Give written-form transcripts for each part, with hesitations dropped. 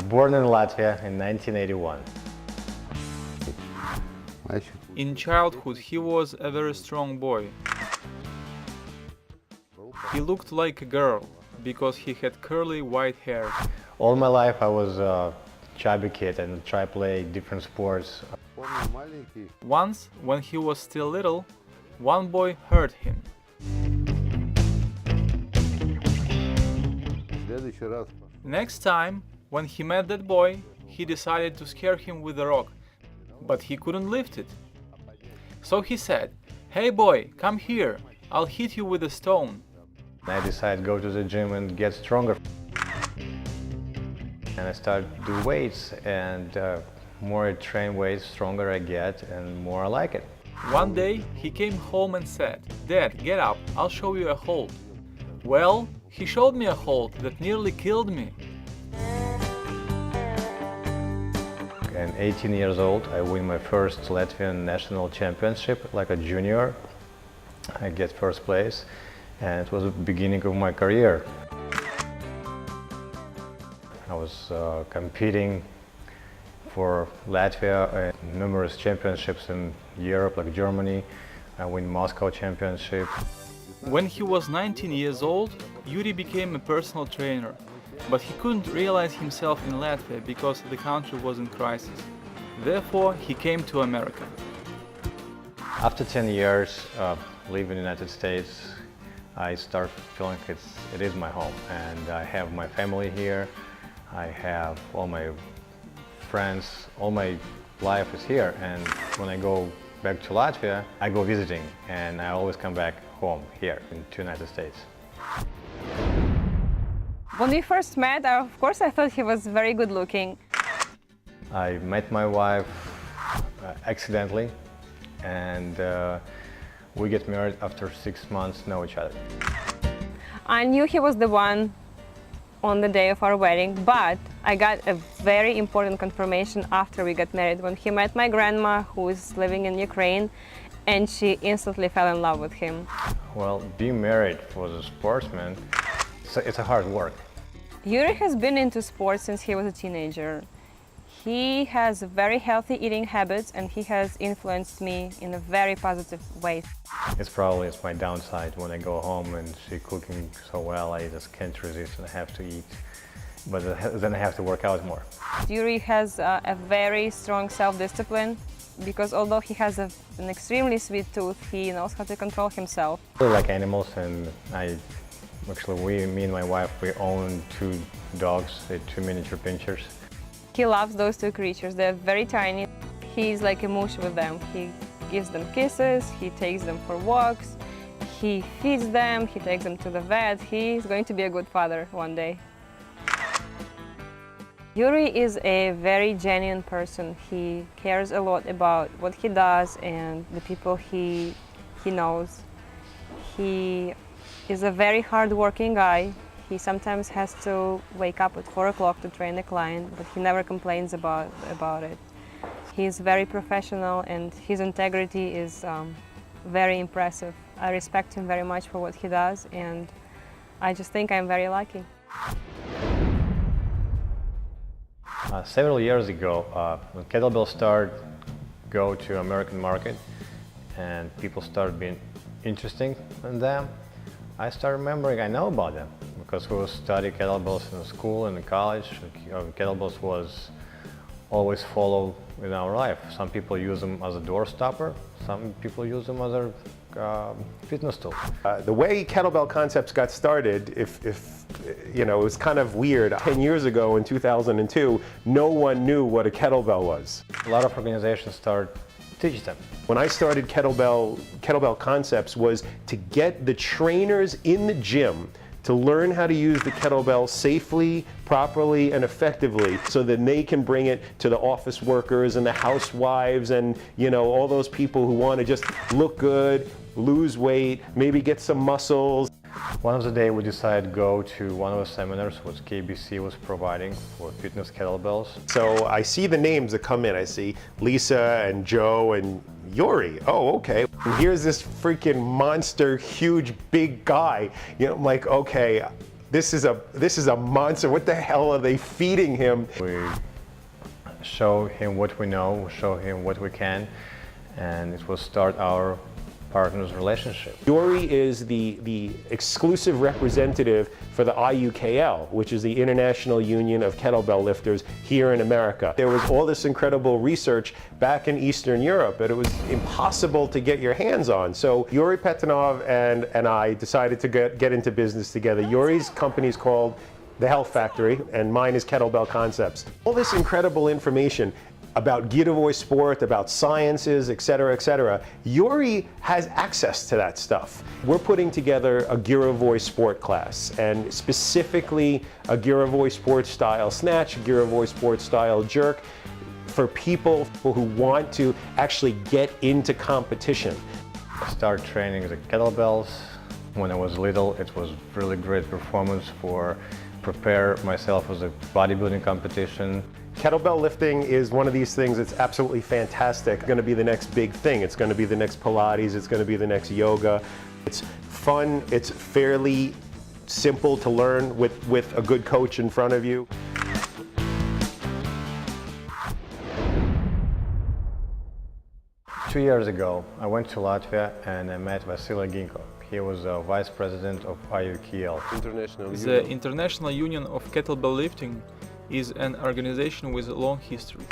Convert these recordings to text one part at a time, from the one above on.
Born in Latvia in 1981. In childhood, he was a very strong boy. He looked like a girl because he had curly white hair. All my life I was a chubby kid and tried to play different sports. Once, when he was still little, one boy hurt him. Next time, when he met that boy, he decided to scare him with a rock, but he couldn't lift it. So he said, "Hey boy, come here, I'll hit you with a stone." I decided to go to the gym and get stronger. And I started to do weights, and more I train weights, stronger I get and more I like it. One day, he came home and said, "Dad, get up, I'll show you a hold." Well, he showed me a hold that nearly killed me. And 18 years old, I win my first Latvian national championship like a junior. I get first place, and it was the beginning of my career. I was competing for Latvia at numerous championships in Europe, like Germany. I win Moscow championship. When he was 19 years old, Yuri became a personal trainer, but he couldn't realize himself in Latvia because the country was in crisis. Therefore, he came to America. After 10 years living in the United States, I start feeling it is my home, and I have my family here. I have all my friends, all my life is here, and when I go back to Latvia, I go visiting, and I always come back home here in the United States. When we first met, of course I thought he was very good looking. I met my wife accidentally, and we get married after 6 months know each other. I knew he was the one on the day of our wedding, but I got a very important confirmation after we got married when he met my grandma, who is living in Ukraine, and she instantly fell in love with him. Well, being married for the sportsman, it's a hard work. Yuri has been into sports since he was a teenager. He has very healthy eating habits, and he has influenced me in a very positive way. It's probably my downside when I go home and she's cooking so well, I just can't resist and I have to eat. But then I have to work out more. Yuri has a very strong self-discipline because although he has an extremely sweet tooth, he knows how to control himself. I really like animals, and me and my wife, we own 2 dogs, 2 miniature pinchers. He loves those 2 creatures. They're very tiny. He's like a mooch with them. He gives them kisses, he takes them for walks, he feeds them, he takes them to the vet. He's going to be a good father one day. Yuri is a very genuine person. He cares a lot about what he does and the people he knows. He is a very hard-working guy. He sometimes has to wake up at 4 o'clock to train a client, but he never complains about it. He's very professional, and his integrity is very impressive. I respect him very much for what he does, and I just think I'm very lucky. Several years ago, when Kettlebell started go to American market and people started being interested in them, I started remembering I know about them because we studied kettlebells in school and in college. Kettlebells was always followed in our life. Some people use them as a door stopper, some people use them as a fitness tool. The way kettlebell concepts got started, if you know, it was kind of weird. 10 years ago in 2002, no one knew what a kettlebell was. A lot of organizations started teaching them. When I started kettlebell concepts was to get the trainers in the gym to learn how to use the kettlebell safely, properly, and effectively so that they can bring it to the office workers and the housewives and, you know, all those people who want to just look good, lose weight, maybe get some muscles. One of the day we decided to go to one of the seminars what KBC was providing for fitness kettlebells. So I see the names that come in. I see Lisa and Joe and Yuri. Oh, okay. And here's this freaking monster, huge, big guy. You know, I'm like, okay, this is a monster. What the hell are they feeding him? We show him what we know, show him what we can, and it will start our partner's relationship. Yuri is the exclusive representative for the IUKL, which is the International Union of Kettlebell Lifters here in America. There was all this incredible research back in Eastern Europe that it was impossible to get your hands on. So Yuri Petunov and I decided to get into business together. Yuri's company is called The Health Factory, and mine is Kettlebell Concepts. All this incredible information about girovoy sport, about sciences, et cetera, Yuri has access to that stuff. We're putting together a girovoy sport class, and specifically a girovoy sport style snatch, girovoy sport style jerk, for people who want to actually get into competition. I started training the kettlebells. When I was little, it was really great performance for prepare myself as a bodybuilding competition. Kettlebell lifting is one of these things that's absolutely fantastic. It's going to be the next big thing. It's going to be the next Pilates. It's going to be the next yoga. It's fun. It's fairly simple to learn with a good coach in front of you. Two years ago, I went to Latvia and I met Vasily Ginko. He was the vice president of IUKL. The International Union of Kettlebell Lifting is an organization with a long history.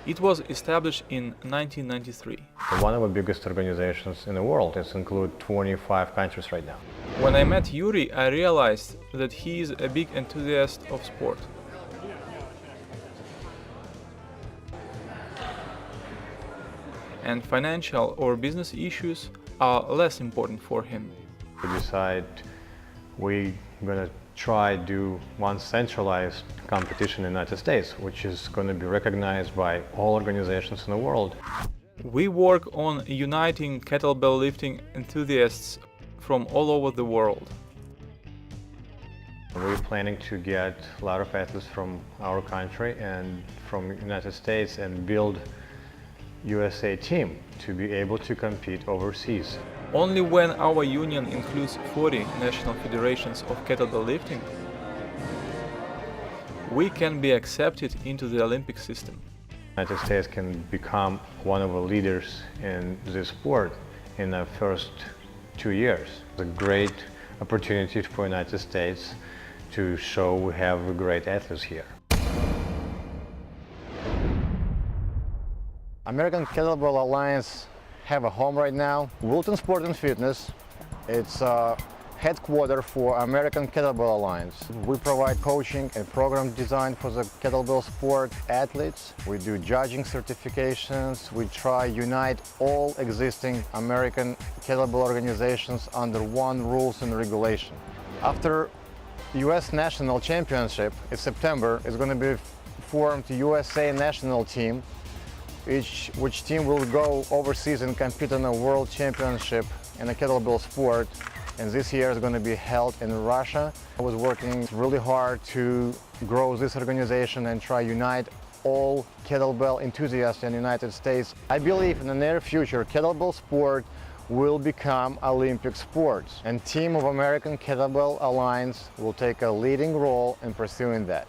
It was established in 1993. One of the biggest organizations in the world. It includes 25 countries right now. When I met Yuri, I realized that he is a big enthusiast of sport. And financial or business issues are less important for him. We decided we're gonna try do one centralized competition in the United States, which is going to be recognized by all organizations in the world. We work on uniting kettlebell lifting enthusiasts from all over the world. We're planning to get a lot of athletes from our country and from the United States and build USA team to be able to compete overseas. Only when our union includes 40 national federations of kettlebell lifting, we can be accepted into the Olympic system. The United States can become one of the leaders in this sport in the first 2 years. It's a great opportunity for the United States to show we have great athletes here. American Kettlebell Alliance have a home right now. Wilton Sport and Fitness. It's a headquarters for American Kettlebell Alliance. We provide coaching and program design for the kettlebell sport athletes. We do judging certifications. We try unite all existing American kettlebell organizations under one rules and regulation. After US National Championship in September, it's going to be formed USA National Team, which team will go overseas and compete in a world championship in the kettlebell sport. And this year is going to be held in Russia. I was working really hard to grow this organization and try unite all kettlebell enthusiasts in the United States. I believe in the near future, kettlebell sport will become Olympic sports, and team of American Kettlebell Alliance will take a leading role in pursuing that.